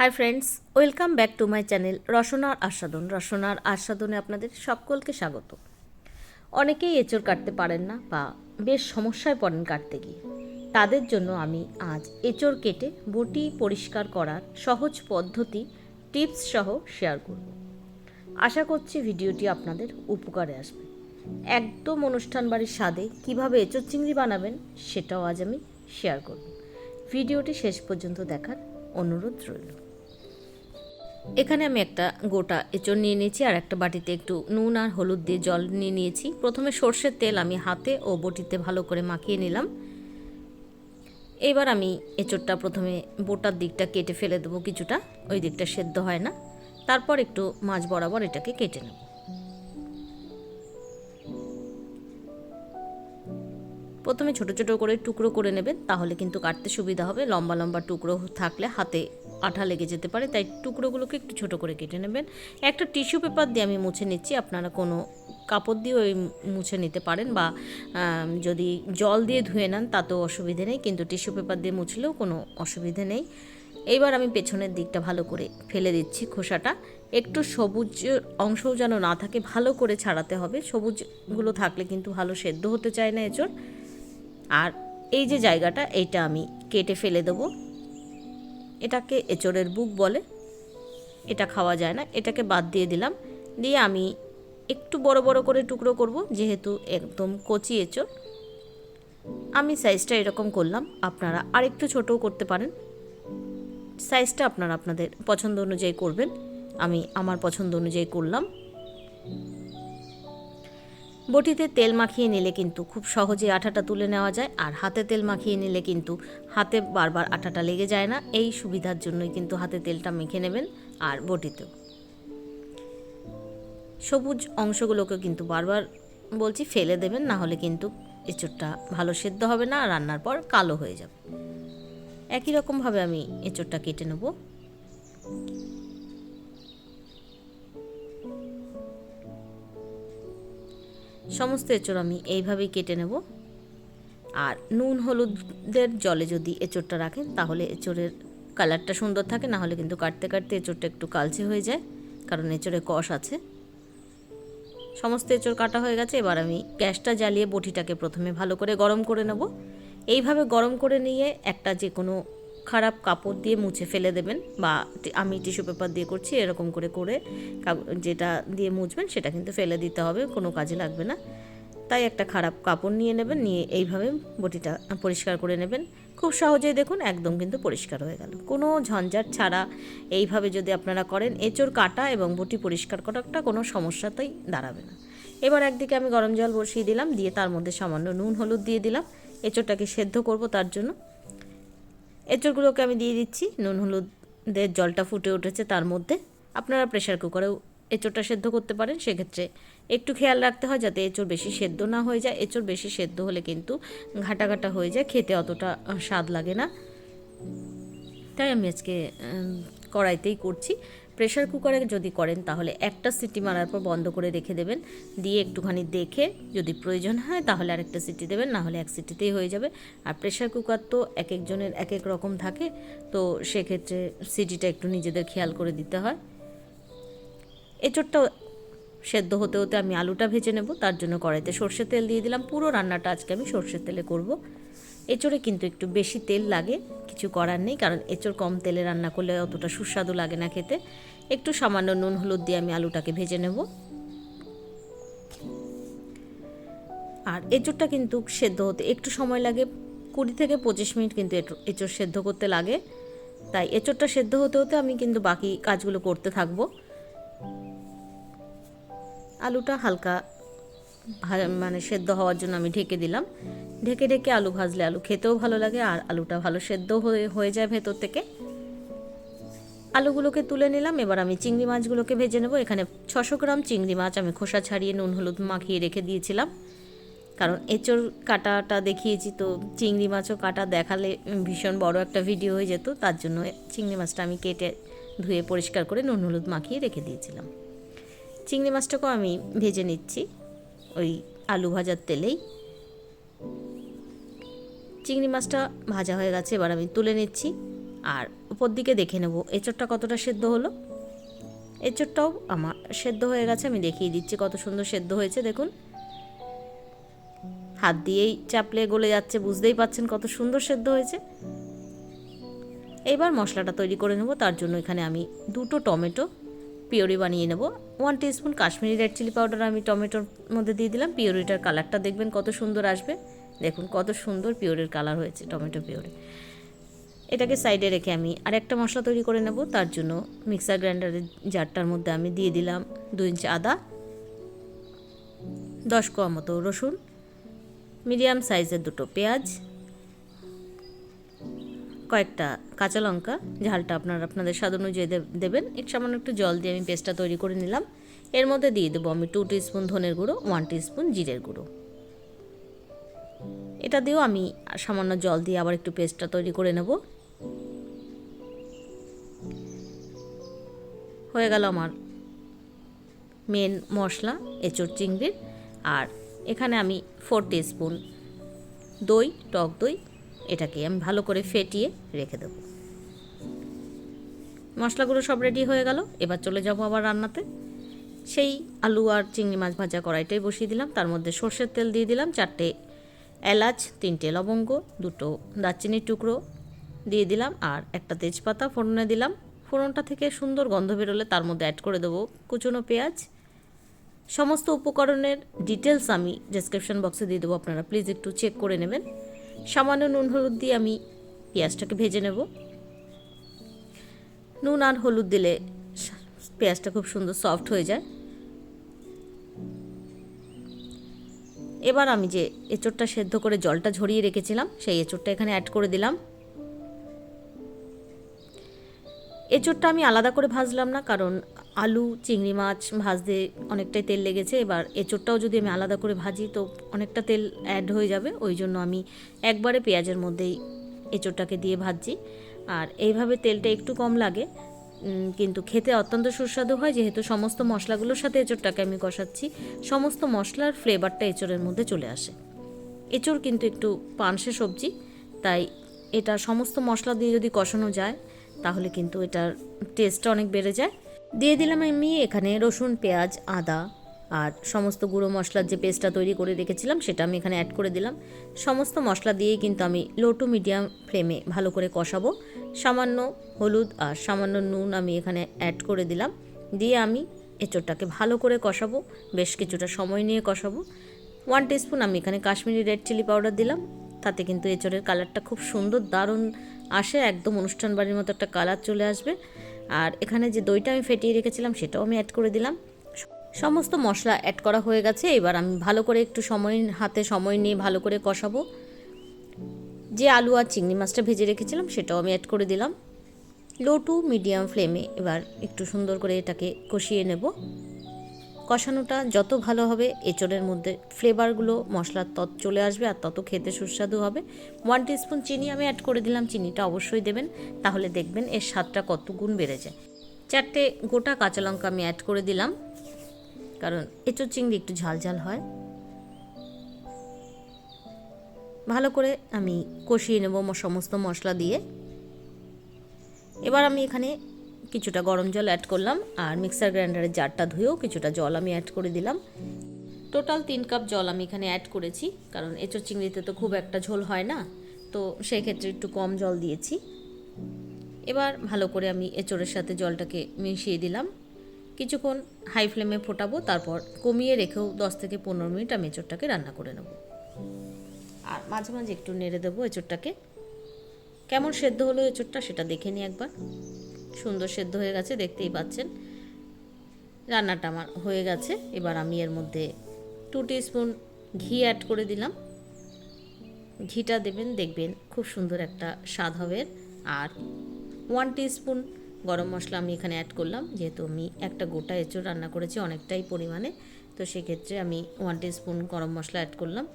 High friends, welcome back to my channel রসনার আস্বাদন। রসনার আস্বাদনে আপনাদের সকলকে স্বাগত। অনেকেই এঁচড় কাটতে পারেন না বা বেশ সমস্যায় পড়েন কাটতে গিয়ে। তাদের জন্য আমি আজ এঁচড় কেটে বটি পরিষ্কার করার সহজ পদ্ধতি টিপস সহ শেয়ার করব। আশা করছি ভিডিওটি আপনাদের উপকারে আসবে। একদম অনুষ্ঠান বাড়ির স্বাদে কীভাবে এঁচড় চিংড়ি বানাবেন সেটাও আজ আমি শেয়ার করব। ভিডিওটি শেষ পর্যন্ত দেখার অনুরোধ রইল। এখানে আমি একটা গোটা এঁচড় নিয়ে নিয়েছি আর একটা বাটিতে একটু নুন আর হলুদ দিয়ে জল নিয়ে নিয়েছি। প্রথমে সর্ষের তেল আমি হাতে ও বটিতে ভালো করে মাখিয়ে নিলাম। এবার আমি এঁচড়টা প্রথমে বোটার দিকটা কেটে ফেলে দেবো, কিছুটা ওই দিকটা সেদ্ধ হয় না। তারপর একটু মাঝ বরাবর এটাকে কেটে নেব। প্রথমে ছোট ছোট করে টুকরো করে নেবেন, তাহলে কিন্তু কাটতে সুবিধা হবে। লম্বা লম্বা টুকরো থাকলে হাতে আঠা লেগে যেতে পারে, তাই টুকরোগুলোকে একটু ছোট করে কেটে নেবেন। একটা টিস্যু পেপার দিয়ে আমি মুছে নিচ্ছি, আপনারা কোনো কাপড় দিয়েও মুছে নিতে পারেন বা যদি জল দিয়ে ধুয়ে নেন তাতেও অসুবিধে নেই, কিন্তু টিস্যু পেপার দিয়ে মুছলেও কোনো অসুবিধে নেই। এইবার আমি পেছনের দিকটা ভালো করে ফেলে দিচ্ছি, খোসাটা একটু সবুজ অংশও যেন না থাকে, ভালো করে ছাড়াতে হবে। সবুজগুলো থাকলে কিন্তু ভালো সেদ্ধ হতে চায় না এঁচড়। আর এই যে জায়গাটা, এইটা আমি কেটে ফেলে দেবো। এটাকে এঁচড়ের বুক বলে, এটা খাওয়া যায় না, এটাকে বাদ দিয়ে দিলাম। দিয়ে আমি একটু বড় বড় করে টুকরো করব, যেহেতু একদম কচি এঁচড়। আমি সাইজটা এরকম করলাম, আপনারা আরেকটু ছোটও করতে পারেন। সাইজটা আপনারা আপনাদের পছন্দ অনুযায়ী করবেন, আমি আমার পছন্দ অনুযায়ী করলাম। বটিতে তেল মাখিয়ে নিলে কিন্তু খুব সহজে আঠাটা তুলে নেওয়া যায়, আর হাতে তেল মাখিয়ে নিলে কিন্তু হাতে বারবার আঠাটা লেগে যায় না। এই সুবিধার জন্যই কিন্তু হাতে তেলটা মেখে নেবেন। আর বটিতেও সবুজ অংশগুলোকে কিন্তু বারবার বলছি ফেলে দেবেন, না হলে কিন্তু এঁচড়টা ভালো সেদ্ধ হবে না, রান্নার পর কালো হয়ে যাবে। একই রকমভাবে আমি এঁচড়টা কেটে নেব। সমস্ত এঁচড় আমি এইভাবেই কেটে নেব। আর নুন হলুদের জলে যদি এঁচড়টা রাখেন তাহলে এঁচড়ের কালারটা সুন্দর থাকে, না হলে কিন্তু কাটতে কাটতে এঁচড়টা একটু কালচে হয়ে যায়, কারণ এঁচড়ে কষ আছে। সমস্ত এঁচড় কাটা হয়ে গেছে। এবার আমি গ্যাসটা জ্বালিয়ে বটিটাকে প্রথমে ভালো করে গরম করে নেব। এইভাবে গরম করে নিয়ে একটা যে কোনো খারাপ কাপড় দিয়ে মুছে ফেলে দেবেন, বা আমি টিস্যু পেপার দিয়ে করছি, এরকম করে করে যেটা দিয়ে মুছবেন সেটা কিন্তু ফেলে দিতে হবে, কোনো কাজে লাগবে না। তাই একটা খারাপ কাপড় নিয়ে নেবেন, নিয়ে এইভাবে বটিটা পরিষ্কার করে নেবেন। খুব সহজেই দেখুন একদম কিন্তু পরিষ্কার হয়ে গেল, কোনো ঝঞ্ঝাট ছাড়া। এইভাবে যদি আপনারা করেন, এঁচড় কাটা এবং বটি পরিষ্কার করাটা কোনো সমস্যাতেই দাঁড়াবে না। এবার একদিকে আমি গরম জল বসিয়ে দিলাম, দিয়ে তার মধ্যে সামান্য নুন হলুদ দিয়ে দিলাম। এঁচড়টাকে সেদ্ধ করব, তার জন্য এঁচড়গুলোকে আমি দিয়ে দিচ্ছি। নুন হলুদের জলটা ফুটে উঠেছে, তার মধ্যে আপনারা প্রেশার কুকারেও এঁচড়টা সেদ্ধ করতে পারেন। সেক্ষেত্রে একটু খেয়াল রাখতে হয় যাতে এঁচড় বেশি সেদ্ধ না হয়ে যায়। এঁচড় বেশি সেদ্ধ হলে কিন্তু ঘাটা ঘাটা হয়ে যায়, খেতে অতটা স্বাদ লাগে না। তাই আমি আজকে কড়াইতেই করছি। প্রেশার কুকারে যদি করেন তাহলে একটা সিটি মারার পর বন্ধ করে রেখে দেবেন, দিয়ে একটুখানি দেখে যদি প্রয়োজন হয় তাহলে আরেকটা সিটি দেবেন, না হলে এক সিটিতেই হয়ে যাবে। আর প্রেশার কুকার তো এক একজনের এক এক রকম থাকে, তো সেক্ষেত্রে সিটিটা একটু নিজেদের খেয়াল করে দিতে হয়। এঁচড়টা সেদ্ধ হতে হতে আমি আলুটা ভেজে নেব, তার জন্য কড়াইতে সর্ষের তেল দিয়ে দিলাম। পুরো রান্নাটা আজকে আমি সর্ষের তেলে করব। এঁচড়ে কিন্তু একটু বেশি তেল লাগে, কিছু করার নেই, কারণ এঁচড় কম তেলে রান্না করলে অতটা সুস্বাদু লাগে না খেতে। একটু সামান্য নুন হলুদ দিয়ে আমি আলুটাকে ভেজে নেব। আর এঁচড়টা কিন্তু সেদ্ধ হতে একটু সময় লাগে, 20 থেকে 25 মিনিট কিন্তু এঁচড় সেদ্ধ করতে লাগে। তাই এঁচড়টা সেদ্ধ হতে হতে আমি কিন্তু বাকি কাজগুলো করতে থাকবো। আলুটা হালকা মানে সেদ্ধ হওয়ার জন্য আমি ঢেকে দিলাম। ঢেকে ঢেকে আলু ভাজলে আলু খেতেও ভালো লাগে, আর আলুটা ভালো সেদ্ধ হয়ে যায় ভেতর থেকে। আলুগুলোকে তুলে নিলাম। এবার আমি চিংড়ি মাছগুলোকে ভেজে নেব। এখানে 600 গ্রাম চিংড়ি মাছ আমি খোসা ছাড়িয়ে নুন হলুদ মাখিয়ে রেখে দিয়েছিলাম, কারণ এঁচড় কাটাটা দেখিয়েছি, তো চিংড়ি মাছও কাটা দেখালে ভীষণ বড় একটা ভিডিও হয়ে যেত, তার জন্য চিংড়ি মাছটা আমি কেটে ধুয়ে পরিষ্কার করে নুন হলুদ মাখিয়ে রেখে দিয়েছিলাম। চিংড়ি মাছটাকেও আমি ভেজে নিচ্ছি ওই আলু ভাজার তেলেই। চিংড়ি মাছটা ভাজা হয়ে গেছে, এবার আমি তুলে নিচ্ছি। আর উপর দিকে দেখে নেব এঁচোড়টা কতটা সেদ্ধ হলো। এঁচোড়টাও আমার সেদ্ধ হয়ে গেছে, আমি দেখিয়ে দিচ্ছি কত সুন্দর সেদ্ধ হয়েছে। দেখুন হাত দিয়েই চাপলে গলে যাচ্ছে, বুঝতেই পাচ্ছেন কত সুন্দর সেদ্ধ হয়েছে। এবার মশলাটা তৈরি করে নেব। তার জন্য এখানে আমি 2টো টমেটো পিওরি বানিয়ে নেব। 1 teaspoon Kashmiri red chilli powder আমি টমেটোর মধ্যে দিয়ে দিলাম। পিওরিটার কালারটা দেখবেন কত সুন্দর আসবে। দেখুন কত সুন্দর পিওরির কালার হয়েছে, টমেটো পিওরি। এটাকে সাইডে রেখে আমি আরেকটা মশলা তৈরি করে নেব। তার জন্য মিক্সার গ্রাইন্ডারের জারটার মধ্যে আমি দিয়ে দিলাম 2 ইঞ্চি আদা, 10 কোয়া মতো রসুন, মিডিয়াম সাইজের 2টো পেঁয়াজ, কয়েকটা কাঁচা লঙ্কা, ঝালটা আপনাদের স্বাদ অনুযায়ী দেবেন। সামান্য একটু জল দিয়ে আমি পেস্টটা তৈরি করে নিলাম। এর মধ্যে দিয়ে দেবো আমি 2 টিস্পুন ধনের গুঁড়ো, 1 টিস্পুন জিরের গুঁড়ো। এটা দিয়েও আমি সামান্য জল দিয়ে আবার একটু পেস্টটা তৈরি করে নেব। হয়ে গেল আমার মেন মশলা এঁচোড় চিংড়ির। আর এখানে আমি 4 টিস্পুন দই, টক দই, এটাকে আমি ভালো করে ফেটিয়ে রেখে দেব। মশলাগুলো সব রেডি হয়ে গেল। এবার চলে যাব আবার রান্নাতে। সেই আলু আর চিংড়ি মাছ ভাজা কড়াইটাই বসিয়ে দিলাম। তার মধ্যে সর্ষের তেল দিয়ে দিলাম, 4টে এলাচ, 3টে লবঙ্গ, 2টো দারচিনির টুকরো দিয়ে দিলাম, আর একটা তেজপাতা ফোড়নে দিলাম। ফোড়নটা থেকে সুন্দর গন্ধ বেরোলে তার মধ্যে অ্যাড করে দেবো কুচনো পেঁয়াজ। সমস্ত উপকরণের ডিটেলস আমি ডেসক্রিপশন বক্সে দিয়ে দেবো, আপনারা প্লিজ একটু চেক করে নেবেন। সামান্য নুন হলুদ দিয়ে আমি পেঁয়াজটাকে ভেজে নেব। নুন আর হলুদ দিলে পেঁয়াজটা খুব সুন্দর সফট হয়ে যায়। এবার আমি যে এঁচোড়টা সেদ্ধ করে জলটা ঝরিয়ে রেখেছিলাম সেই এঁচোড়টা এখানে অ্যাড করে দিলাম। এঁচোড়টা আমি আলাদা করে ভাজলাম না, কারণ আলু চিংড়ি মাছ ভাজতে অনেকটাই তেল লেগেছে। এবার এঁচোড়টাও যদি আমি আলাদা করে ভাজি তো অনেকটা তেল অ্যাড হয়ে যাবে, ওই জন্য আমি একবারে পেঁয়াজের মধ্যেই এঁচোড়টাকে দিয়ে ভাজছি। আর এইভাবে তেলটা একটু কম লাগে, কিন্তু খেতে অত্যন্ত সুস্বাদু হয়। যেহেতু সমস্ত মশলাগুলোর সাথে এঁচোড়টাকে আমি কষাচ্ছি, সমস্ত মশলার ফ্লেভারটা এঁচোড়ের মধ্যে চলে আসে। এঁচোড় কিন্তু একটু পানসে সবজি, তাই এটা সমস্ত মশলা দিয়ে যদি কষানো যায় তাহলে কিন্তু এটার টেস্টটা অনেক বেড়ে যায়। দিয়ে দিলাম আমি এখানে রসুন, পেঁয়াজ, আদা আর সমস্ত গুঁড়ো মশলার যে পেস্টটা তৈরি করে রেখেছিলাম সেটা আমি এখানে অ্যাড করে দিলাম। সমস্ত মশলা দিয়েই কিন্তু আমি লো টু মিডিয়াম ফ্লেমে ভালো করে কষাবো। সামান্য হলুদ আর সামান্য নুন আমি এখানে অ্যাড করে দিলাম। দিয়ে আমি এঁচোড়টাকে ভালো করে কষাবো, বেশ কিছুটা সময় নিয়ে কষাবো। 1 টিস্পুন আমি এখানে কাশ্মীরি রেড চিলি পাউডার দিলাম, তাতে কিন্তু এঁচোড়ের কালারটা খুব সুন্দর দারুণ আসে, একদম অনুষ্ঠান বাড়ির মতো একটা কালার চলে আসবে। আর এখানে যে দইটা আমি ফেটিয়ে রেখেছিলাম সেটাও আমি অ্যাড করে দিলাম। সমস্ত মশলা অ্যাড করা হয়ে গেছে। এবার আমি ভালো করে একটু হাতে সময় নিয়ে ভালো করে কষাবো। যে আলু আর চিংড়ি মাছটা ভেজে রেখেছিলাম সেটাও আমি অ্যাড করে দিলাম। লো টু মিডিয়াম ফ্লেমে এবার একটু সুন্দর করে এটাকে কষিয়ে নেব। কষানোটা যত ভালো হবে এঁচোড়ের মধ্যে ফ্লেভারগুলো মশলার তত চলে আসবে আর তত খেতে সুস্বাদু হবে। 1 টিস্পুন চিনি আমি অ্যাড করে দিলাম। চিনিটা অবশ্যই দেবেন, তাহলে দেখবেন এর স্বাদটা কত গুণ বেড়ে যায়। 4টে গোটা কাঁচা লঙ্কা আমি অ্যাড করে দিলাম, কারণ এঁচোড় চিংড়ি একটু ঝাল ঝাল হয়। ভালো করে আমি কষিয়ে নেব সমস্ত মশলা দিয়ে। এবার আমি এখানে কিছুটা গরম জল অ্যাড করলাম, আর মিক্সার গ্রাইন্ডারের জারটা ধুয়েও কিছুটা জল আমি অ্যাড করে দিলাম। টোটাল 3 কাপ জল আমি এখানে অ্যাড করেছি, কারণ এঁচোড় চিংড়িতে তো খুব একটা ঝোল হয় না, তো সেই ক্ষেত্রে একটু কম জল দিয়েছি। এবার ভালো করে আমি এঁচোড়ের সাথে জলটাকে মিশিয়ে দিলাম। কিছুক্ষণ হাই ফ্লেমে ফোটাবো, তারপর কমিয়ে রেখেও 10 থেকে 15 মিনিট আমি এঁচোড়টাকে রান্না করে নেব। আর মাঝে মাঝে একটু নেড়ে দেবো এঁচোড়টাকে। কেমন সেদ্ধ হলো এঁচোড়টা সেটা দেখে নিই একবার। সুন্দর সেদ্ধ হয়ে গেছে, দেখতেই পাচ্ছেন। রান্নাটা আমার হয়ে গেছে। এবার আমি এর মধ্যে 2 টিস্পুন ঘি অ্যাড করে দিলাম। ঘিটা দেবেন, দেখবেন খুব সুন্দর একটা স্বাদ হবে। আর 1 টিস্পুন গরম মশলা আমি এখানে অ্যাড করলাম, যেহেতু আমি একটা গোটা এঁচোড় রান্না করেছি অনেকটাই পরিমাণে, তো সেক্ষেত্রে আমি 1 টিস্পুন গরম মশলা অ্যাড করলাম।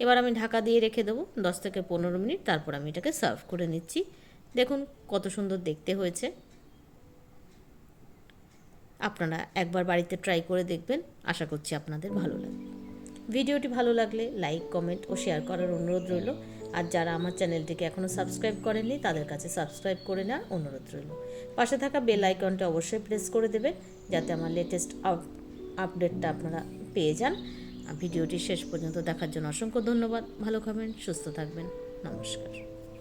এবার আমি ঢাকা দিয়ে রেখে দেবো 10 থেকে 15 মিনিট, তারপর আমি এটাকে সার্ভ করে নিচ্ছি। দেখুন কত সুন্দর দেখতে হয়েছে। আপনারা একবার বাড়িতে ট্রাই করে দেখবেন, আশা করছি আপনাদের ভালো লাগবে। ভিডিওটি ভালো লাগলে লাইক, কমেন্ট ও শেয়ার করার অনুরোধ রইল। আর যারা আমার চ্যানেলটিকে এখনও সাবস্ক্রাইব করেননি তাদের কাছে সাবস্ক্রাইব করে নেওয়ার অনুরোধ রইল। পাশে থাকা বেল আইকনটা অবশ্যই প্রেস করে দেবেন যাতে আমার লেটেস্ট আপডেটটা আপনারা পেয়ে যান। ভিডিওটি শেষ পর্যন্ত দেখার জন্য অসংখ্য ধন্যবাদ। ভালো খাবেন, সুস্থ থাকবেন। নমস্কার।